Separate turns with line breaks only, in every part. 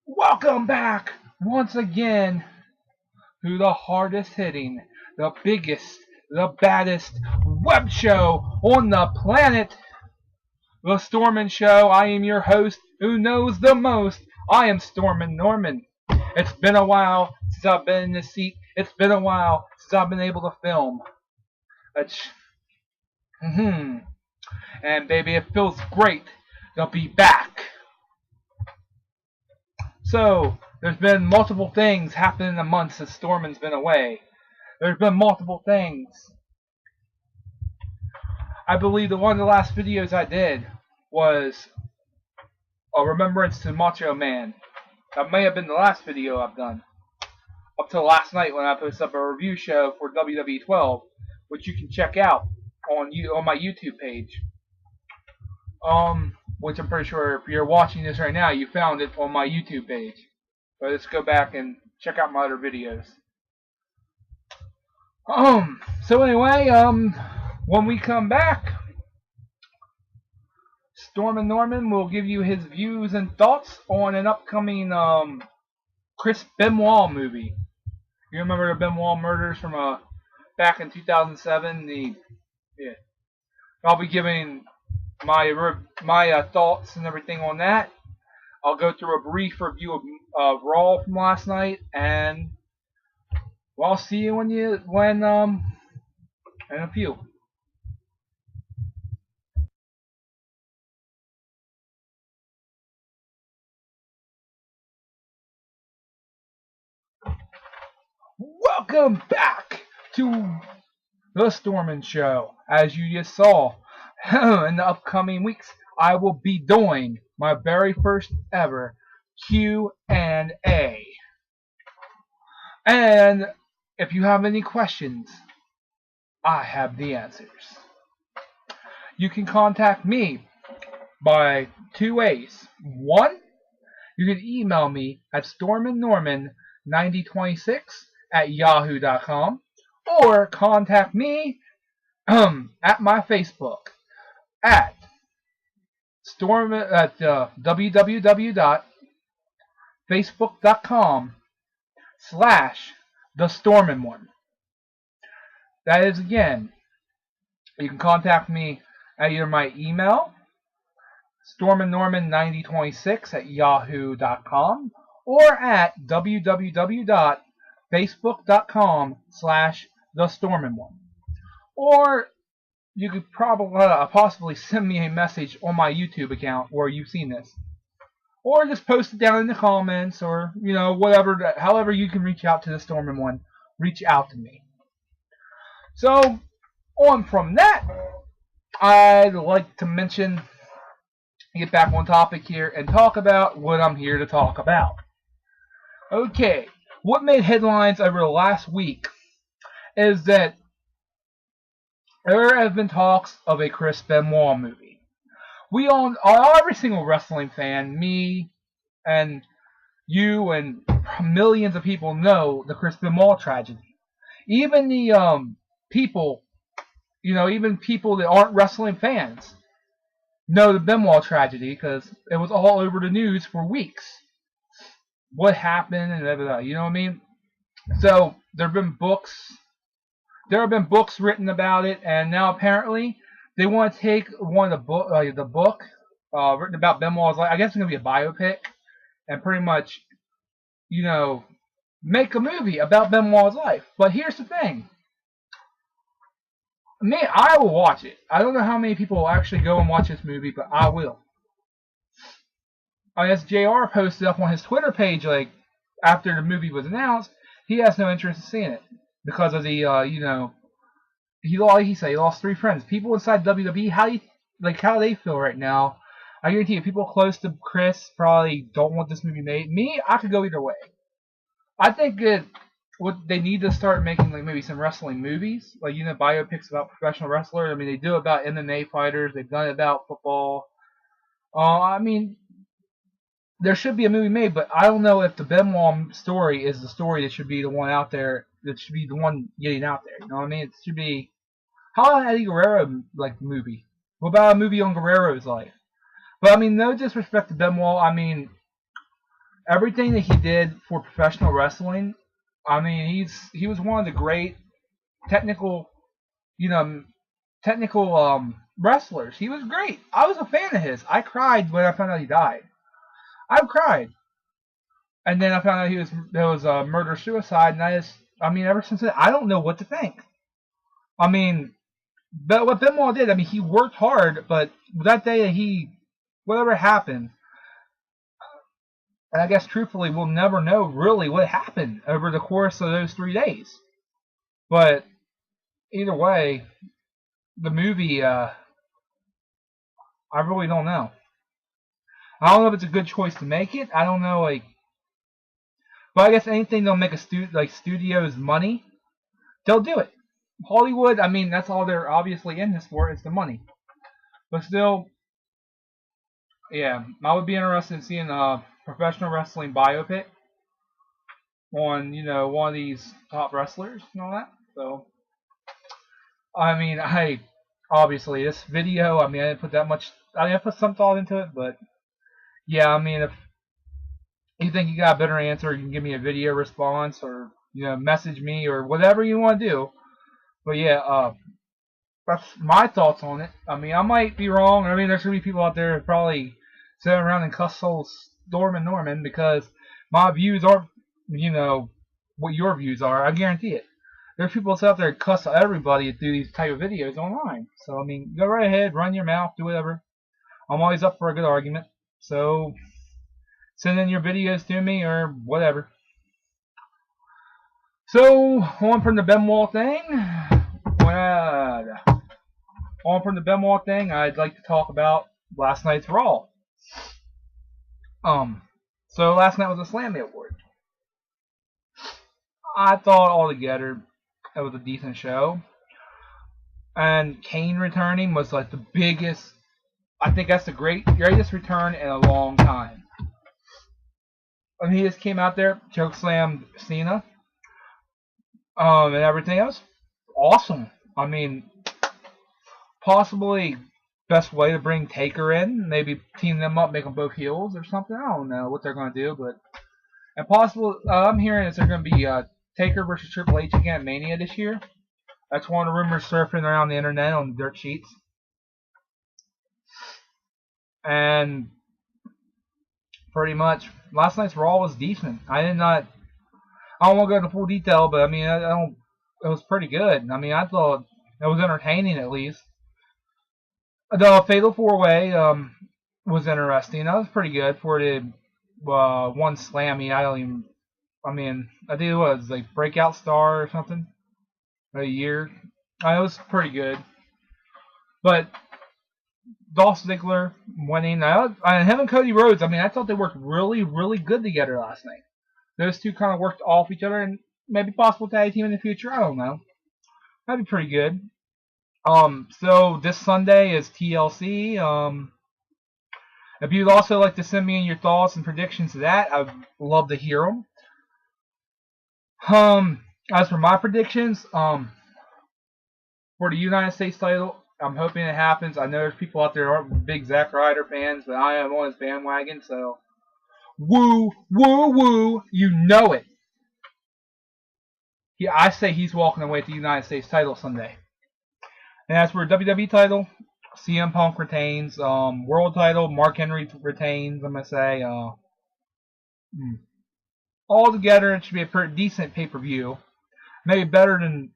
Welcome back once again to the hardest hitting, the biggest, the baddest web show on the planet, the Stormin Show. I am your host who knows the most. I am Stormin Norman. It's been a while since I've been in this seat. It's been a while since I've been able to film. And baby, it feels great to be back. So, there's been multiple things happening in the months since Stormin's been away. There's been multiple things. I believe that one of the last videos I did was a remembrance to Macho Man. That may have been the last video I've done. Up till last night when I posted up a review show for WWE 12, which you can check out on my YouTube page. Which I'm pretty sure if you're watching this right now, you found it on my YouTube page. So let's go back and check out my other videos. So anyway, when we come back, Stormin Norman will give you his views and thoughts on an upcoming Chris Benoit movie. You remember the Benoit murders from back in 2007? I'll be giving my thoughts and everything on that. I'll go through a brief review of Raw from last night, and well, I'll see you in a few. Welcome back to the Stormin Show. As you just saw, in the upcoming weeks, I will be doing my very first ever Q&A. And if you have any questions, I have the answers. You can contact me by two ways. One, you can email me at storminnorman9026@yahoo.com, or contact me at my Facebook at www.facebook.com/thestormin1. That is, again, you can contact me at either my email, storminnorman9026@yahoo.com, or at www.facebook.com/thestormin1. Or you could probably possibly send me a message on my YouTube account where you've seen this, or just post it down in the comments, or whatever. However you can reach out to the Stormin One, reach out to me. So on from that, I'd like to get back on topic here and talk about what I'm here to talk about. Okay, what made headlines over the last week is that there have been talks of a Chris Benoit movie. Every single wrestling fan, me and you and millions of people, know the Chris Benoit tragedy. Even the people that aren't wrestling fans know the Benoit tragedy because it was all over the news for weeks. What happened and everything, you know what I mean? So there have been books written about it, and now apparently they want to take one of the book written about Benoit's life. I guess it's going to be a biopic, and pretty much, make a movie about Benoit's life. But here's the thing. I will watch it. I don't know how many people will actually go and watch this movie, but I will. As JR posted up on his Twitter page, after the movie was announced, he has no interest in seeing it because of the, he lost 3 friends. People inside WWE, how do they feel right now? I guarantee you, people close to Chris probably don't want this movie made. Me, I could go either way. I think what they need to start making maybe some wrestling movies, biopics about professional wrestlers. I mean, they do it about MMA fighters. They've done it about football. There should be a movie made, but I don't know if the Benoit story is the story that should be the one out there, that should be the one getting out there. You know what I mean? It should be, how about an Eddie Guerrero like movie? What about a movie on Guerrero's life? But I mean, no disrespect to Benoit. I mean, everything that he did for professional wrestling. I mean, he was one of the great technical, you know, technical wrestlers. He was great. I was a fan of his. I cried when I found out he died. I cried. And then I found out there was a murder suicide, and I mean, ever since then, I don't know what to think. I mean, but what Benoit did, I mean, he worked hard, but that day that whatever happened, and I guess truthfully, we'll never know really what happened over the course of those 3 days. But either way, the movie, I really don't know. I don't know if it's a good choice to make it. I don't know, like, but I guess anything that'll make studios money, they'll do it. Hollywood, I mean, that's all they're obviously in this for, is the money. But still, yeah, I would be interested in seeing a professional wrestling biopic on, one of these top wrestlers and all that. So, I mean, obviously, this video, I mean, I didn't put some thought into it, but, yeah, I mean, if you think you got a better answer, you can give me a video response, or, message me, or whatever you want to do. But yeah, that's my thoughts on it. I mean, I might be wrong. I mean, there's going to be people out there that probably sit around and cuss old Stormin Norman because my views aren't, what your views are. I guarantee it. There's people out there that cuss everybody that do these type of videos online. So, I mean, go right ahead, run your mouth, do whatever. I'm always up for a good argument. So, send in your videos to me or whatever. So, on from the Benoit thing. I'd like to talk about last night's Raw. So last night was a Slammy Award. I thought altogether it was a decent show. And Kane returning was like the biggest, I think that's the greatest return in a long time. And he just came out there, chokeslammed Cena. And everything else. Awesome. I mean, possibly best way to bring Taker in. Maybe team them up, make them both heels or something. I don't know what they're going to do, but and possible. I'm hearing is they're going to be Taker versus Triple H again at Mania this year. That's one of the rumors surfing around the internet on the dirt sheets. And pretty much, last night's Raw was decent. I don't want to go into full detail, but I mean, it was pretty good. I mean, I thought it was entertaining at least. The Fatal 4-Way was interesting. That was pretty good for the one Slammy. I think it was like Breakout Star or something. A year. It was pretty good. But Dolph Ziggler winning. Him and Cody Rhodes, I mean, I thought they worked really, really good together last night. Those two kind of worked off each other, and maybe possible tag team in the future. I don't know. That'd be pretty good. So this Sunday is TLC. If you'd also like to send me in your thoughts and predictions to that, I'd love to hear them. As for my predictions, for the United States title, I'm hoping it happens. I know there's people out there who aren't big Zack Ryder fans, but I am on his bandwagon, so woo, woo, woo, you know it. Yeah, I say he's walking away with the United States title Sunday. And as for WWE title, CM Punk retains. World title, Mark Henry retains. I'm gonna say. All together, it should be a pretty decent pay-per-view. Maybe better than.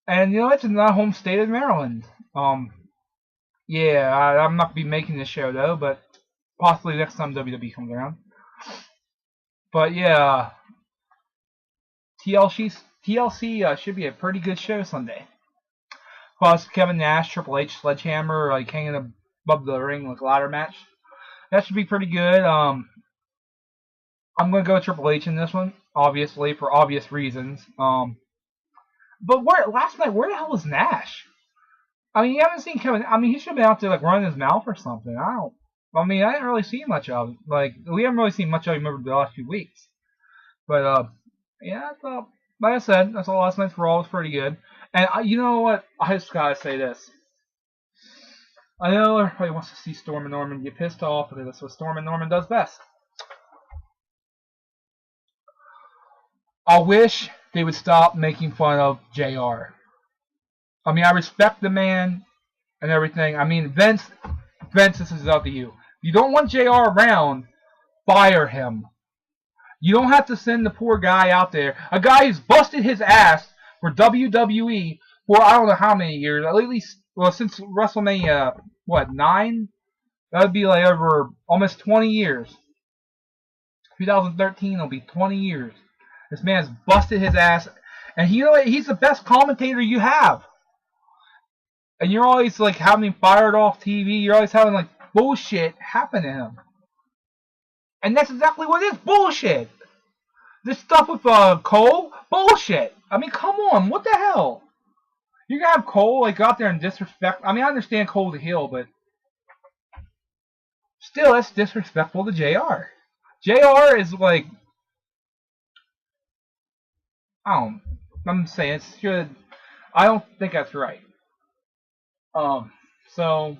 And it's in the home state of Maryland. Yeah, I'm not gonna be making this show though, but possibly next time WWE comes around. But yeah, TLC should be a pretty good show Sunday. Plus Kevin Nash, Triple H, Sledgehammer, like hanging above the ring like ladder match. That should be pretty good. I'm gonna go with Triple H in this one, obviously for obvious reasons. But last night, where the hell was Nash? I mean, you haven't seen Kevin. I mean, he should have been out there like running his mouth or something. I didn't really see much of it. Like, we haven't really seen much of him over the last few weeks. But yeah, I thought like I said, I saw last night's Raw was pretty good. And you know what? I just gotta say this. I know everybody wants to see Stormin Norman get pissed off because that's what Stormin Norman does best. I wish they would stop making fun of JR. I mean, I respect the man and everything. I mean, Vince, this is up to you. If you don't want JR around, fire him. You don't have to send the poor guy out there. A guy who's busted his ass for WWE for I don't know how many years. At least, well, since WrestleMania, 9? That would be like over almost 20 years. 2013 will be 20 years. This man's busted his ass. And he's the best commentator you have. And you're always like having him fired off TV. You're always having like bullshit happen to him. And that's exactly what it is. Bullshit. This stuff with Cole, bullshit. I mean, come on. What the hell? You're going to have Cole like go out there and disrespect. I mean, I understand Cole's a heel, but still, that's disrespectful to JR. JR is like, I'm saying it should. I don't think that's right. So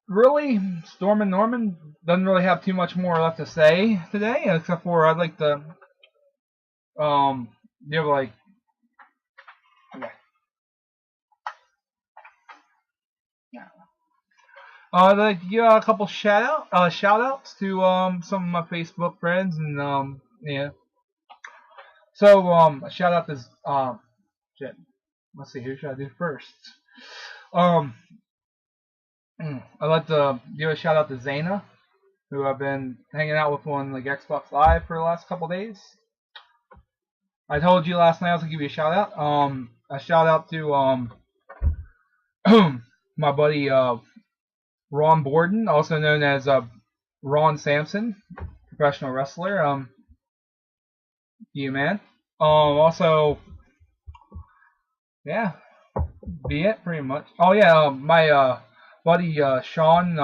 really, Stormin Norman doesn't really have too much more left to say today, except for I'd like to, like, okay. Yeah. I'd like to give out a couple shout outs to some of my Facebook friends and yeah. So a shout out to shit. Let's see, who should I do first? I'd like to give a shout out to Zayna, who I've been hanging out with on like Xbox Live for the last couple days. I told you last night I was gonna give you a shout out. A shout out to my buddy Ron Borden, also known as Ron Sampson, professional wrestler. You man. Also, yeah, be it pretty much. Oh yeah, my buddy Sean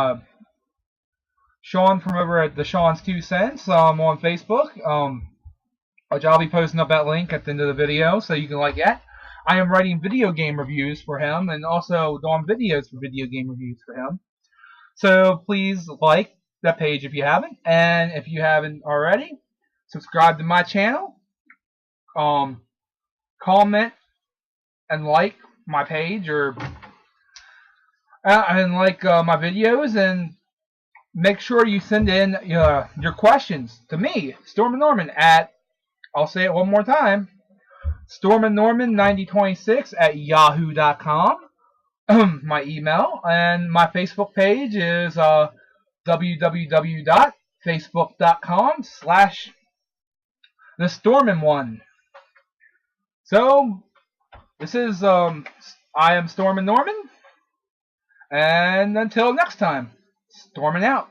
from over at the Sean's 2 Cents on Facebook, which I'll be posting up that link at the end of the video so you can like that. I am writing video game reviews for him and also doing videos for video game reviews for him. So please like that page if you haven't, and if you haven't already, subscribe to my channel, comment and like my page or and like my videos, and make sure you send in your questions to me, Stormin Norman, at, I'll say it one more time, storminnorman9026 at yahoo.com. My email, and my Facebook page is www.facebook.com/thestormin1. So this is I am Stormin Norman, and until next time, storming out.